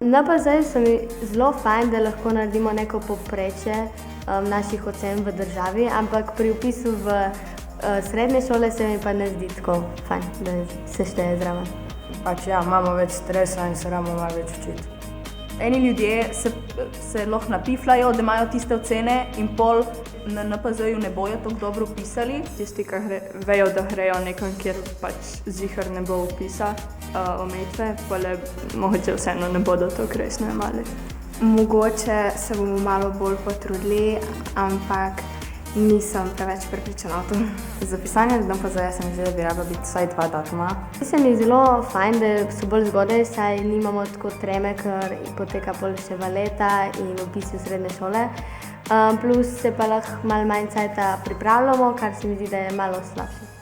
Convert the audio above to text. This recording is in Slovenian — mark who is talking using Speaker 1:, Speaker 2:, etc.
Speaker 1: NPZ so mi zelo fajn, da lahko naredimo neko povprečje naših ocen v državi, ampak pri vpisu v srednje šole se mi pa ne zdi tako fajn, da se šteje zraven.
Speaker 2: Imamo več stresa in se moramo malo več učiti.
Speaker 3: Eni ljudje se lahko napiflajo, da imajo tiste ocene in pol na NPZ-ju ne bojo tako dobro vpisali.
Speaker 4: Tisti, ki vejo, da grejo nekam, kjer ziher ne bo vpisa, omejitve, pa mogoče vseeno ne bodo tako resno jemali.
Speaker 5: Mogoče se bomo malo bolj potrudili, ampak nisem preveč prepričana o tem.
Speaker 6: Za pisanje NPZ-ja se mi zdi, da bi rabila biti vsaj 2 datuma.
Speaker 1: Se mi zelo fajn, da so bolj zgodaj, saj nimamo tako treme, ker poteka pol še valeta in vpisi v srednje šole. Plus se pa lahko malo manj cajta pripravljamo, kar se mi zdi, da je malo slabše.